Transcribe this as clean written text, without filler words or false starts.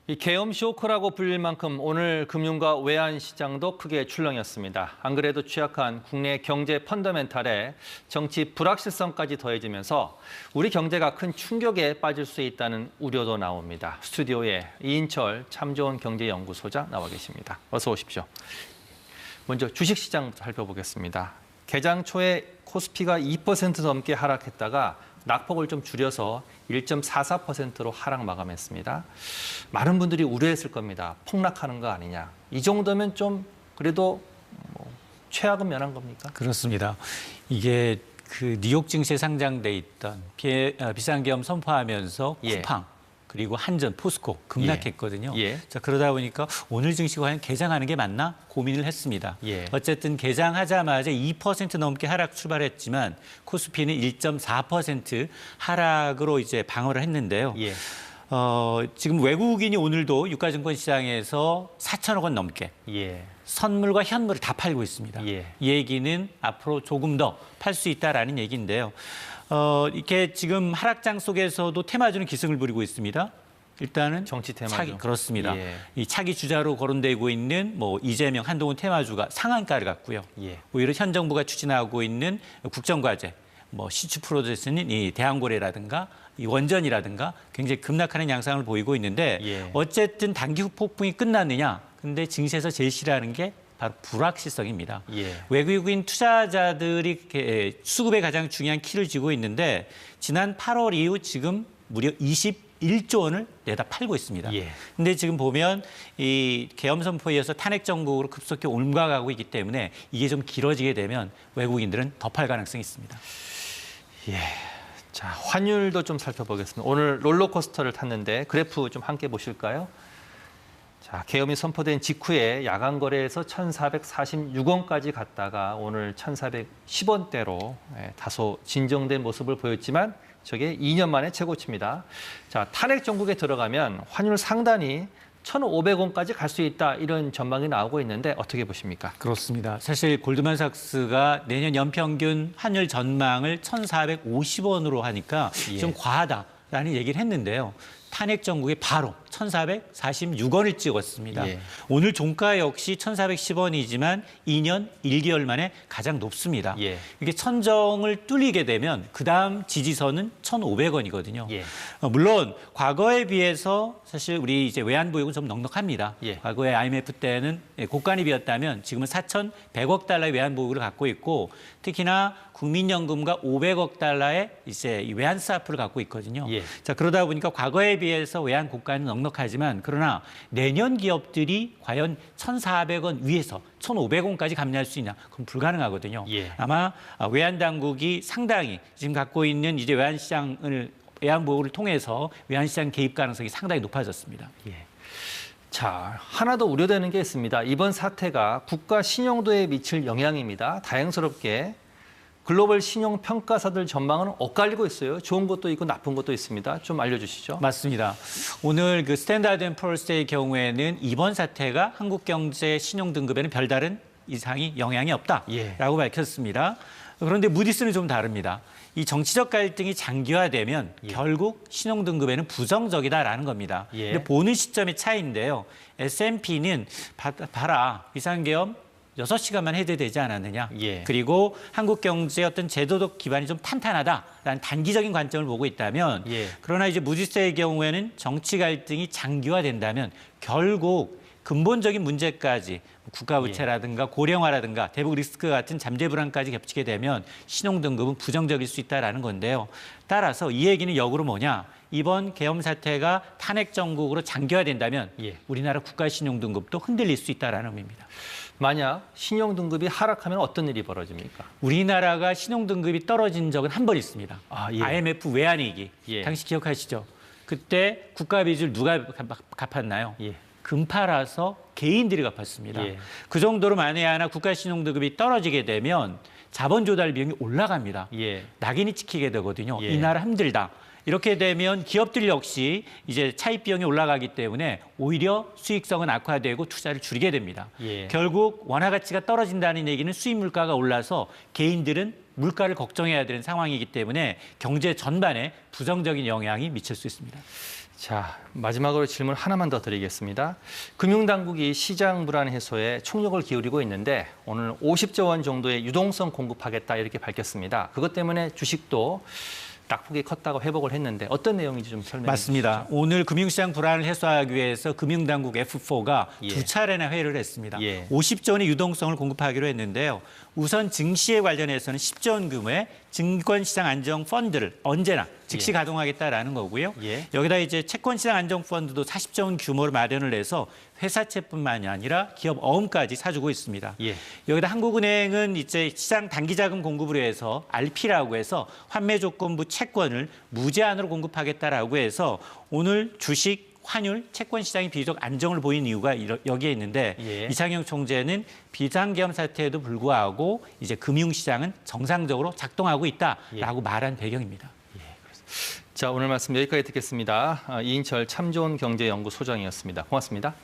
이 계엄 쇼크라고 불릴 만큼 오늘 금융과 외환 시장도 크게 출렁였습니다. 안 그래도 취약한 국내 경제 펀더멘탈에 정치 불확실성까지 더해지면서 우리 경제가 큰 충격에 빠질 수 있다는 우려도 나옵니다. 스튜디오에 이인철 참 좋은 경제연구소장 나와 계십니다. 어서 오십시오. 먼저 주식시장부터 살펴보겠습니다. 개장 초에 코스피가 2% 넘게 하락했다가 낙폭을 좀 줄여서 1.44%로 하락 마감했습니다. 많은 분들이 우려했을 겁니다. 폭락하는 거 아니냐. 이 정도면 좀 그래도 최악은 면한 겁니까? 그렇습니다. 이게 그 뉴욕 증시에 상장돼 있던 비상계엄 선포하면서 쿠팡 그리고 한전, 포스코 급락했거든요. 자, 그러다 보니까 오늘 증시가 과연 개장하는 게 맞나 고민을 했습니다. 어쨌든 개장하자마자 2% 넘게 하락 출발했지만 코스피는 1.4% 하락으로 이제 방어를 했는데요. 지금 외국인이 오늘도 유가증권 시장에서 4천억 원 넘게 선물과 현물을 다 팔고 있습니다. 이 얘기는 앞으로 조금 더 팔 수 있다라는 얘기인데요. 이렇게 지금 하락장 속에서도 테마주는 기승을 부리고 있습니다. 일단은 정치 테마주. 그렇습니다. 이 차기 주자로 거론되고 있는 이재명, 한동훈 테마주가 상한가를 갔고요. 오히려 현 정부가 추진하고 있는 국정과제, 시추 프로세스는 이 대한고래라든가 이 원전이라든가 굉장히 급락하는 양상을 보이고 있는데 어쨌든 단기 후폭풍이 끝났느냐? 근데 증시에서 제일 싫어하는 게 바로 불확실성입니다. 외국인 투자자들이 수급에 가장 중요한 키를 쥐고 있는데 지난 8월 이후 지금 무려 21조 원을 내다 팔고 있습니다. 근데 지금 보면 이 계엄 선포에 이어서 탄핵 정국으로 급속히 옮아가고 있기 때문에 이게 좀 길어지게 되면 외국인들은 더 팔 가능성이 있습니다. 자, 환율도 좀 살펴보겠습니다. 오늘 롤러코스터를 탔는데 그래프 좀 함께 보실까요? 자, 계엄이 선포된 직후에 야간 거래에서 1,446원까지 갔다가 오늘 1,410원대로 다소 진정된 모습을 보였지만 저게 2년 만에 최고치입니다. 자, 탄핵 정국에 들어가면 환율 상단이 1,500원까지 갈 수 있다 이런 전망이 나오고 있는데 어떻게 보십니까? 그렇습니다. 사실 골드만삭스가 내년 연평균 환율 전망을 1,450원으로 하니까 좀 과하다라는 얘기를 했는데요. 탄핵 정국에 바로 1,446원을 찍었습니다. 오늘 종가 역시 1,410원이지만 2년 1개월 만에 가장 높습니다. 이게 천정을 뚫리게 되면 그다음 지지선은 1,500원이거든요. 물론 과거에 비해서 사실 우리 이제 외환보유고는 좀 넉넉합니다. 과거에 IMF 때는 고가입이었다면 지금은 4,100억 달러의 외환보유고를 갖고 있고 특히나 국민연금과 500억 달러의 이제 외환 스와프를 갖고 있거든요. 자, 그러다 보니까 과거에 비해서 외환 고가는 넉넉하지만 그러나 내년 기업들이 과연 1,400원 위에서 1,500원까지 감내할 수 있냐? 그건 불가능하거든요. 아마 외환 당국이 상당히 지금 갖고 있는 이제 외환 시장을 외환 보호를 통해서 외환 시장 개입 가능성이 상당히 높아졌습니다. 자, 하나 더 우려되는 게 있습니다. 이번 사태가 국가 신용도에 미칠 영향입니다. 다행스럽게 글로벌 신용평가사들 전망은 엇갈리고 있어요. 좋은 것도 있고 나쁜 것도 있습니다. 좀 알려주시죠. 맞습니다. 오늘 그 스탠다드 앤 푸어스의 경우에는 이번 사태가 한국 경제 신용 등급에는 별다른 이상이 영향이 없다라고 밝혔습니다. 그런데 무디스는 좀 다릅니다. 이 정치적 갈등이 장기화되면 결국 신용 등급에는 부정적이다라는 겁니다. 근데 보는 시점의 차이인데요. S&P는 봐라 비상계엄 6시간만 해제되지 않았느냐. 그리고 한국 경제의 어떤 제도적 기반이 좀 탄탄하다라는 단기적인 관점을 보고 있다면 그러나 이제 무디스의 경우에는 정치 갈등이 장기화된다면 결국 근본적인 문제까지 국가부채라든가 고령화라든가 대북 리스크 같은 잠재 불안까지 겹치게 되면 신용등급은 부정적일 수 있다는 건데요. 따라서 이 얘기는 역으로 뭐냐. 이번 계엄 사태가 탄핵 정국으로 장기화된다면 우리나라 국가신용등급도 흔들릴 수 있다는 의미입니다. 만약 신용등급이 하락하면 어떤 일이 벌어집니까? 우리나라가 신용등급이 떨어진 적은 한 번 있습니다. IMF 외환위기. 당시 기억하시죠? 그때 국가빚을 누가 갚았나요? 금팔아서 개인들이 갚았습니다. 그 정도로 만에 하나 국가신용등급이 떨어지게 되면 자본 조달 비용이 올라갑니다. 낙인이 찍히게 되거든요. 이 나라 힘들다. 이렇게 되면 기업들 역시 이제 차입 비용이 올라가기 때문에 오히려 수익성은 악화되고 투자를 줄이게 됩니다. 결국 원화 가치가 떨어진다는 얘기는 수입 물가가 올라서 개인들은 물가를 걱정해야 되는 상황이기 때문에 경제 전반에 부정적인 영향이 미칠 수 있습니다. 자, 마지막으로 질문 하나만 더 드리겠습니다. 금융당국이 시장 불안 해소에 총력을 기울이고 있는데 오늘 50조 원 정도의 유동성 공급하겠다 이렇게 밝혔습니다. 그것 때문에 주식도 낙폭이 컸다고 회복을 했는데 어떤 내용인지 좀 설명해 맞습니다. 주시죠. 오늘 금융시장 불안을 해소하기 위해서 금융당국 F4가 예. 두 차례나 회의를 했습니다. 예. 50조 원의 유동성을 공급하기로 했는데요. 우선 증시에 관련해서는 10조 원 규모의 증권시장 안정 펀드를 언제나 즉시 예. 가동하겠다라는 거고요. 예. 여기다 이제 채권시장 안정 펀드도 40조 원 규모를 마련을 해서 회사채뿐만이 아니라 기업 어음까지 사주고 있습니다. 예. 여기다 한국은행은 이제 시장 단기자금 공급을 위해서 RP라고 해서 환매 조건부 채권을 무제한으로 공급하겠다라고 해서 오늘 주식 환율, 채권 시장이 비교적 안정을 보인 이유가 여기에 있는데 예. 이창용 총재는 비상계엄 사태에도 불구하고 이제 금융시장은 정상적으로 작동하고 있다라고 말한 배경입니다. 자, 오늘 말씀 여기까지 듣겠습니다. 이인철 참 좋은 경제연구 소장이었습니다. 고맙습니다.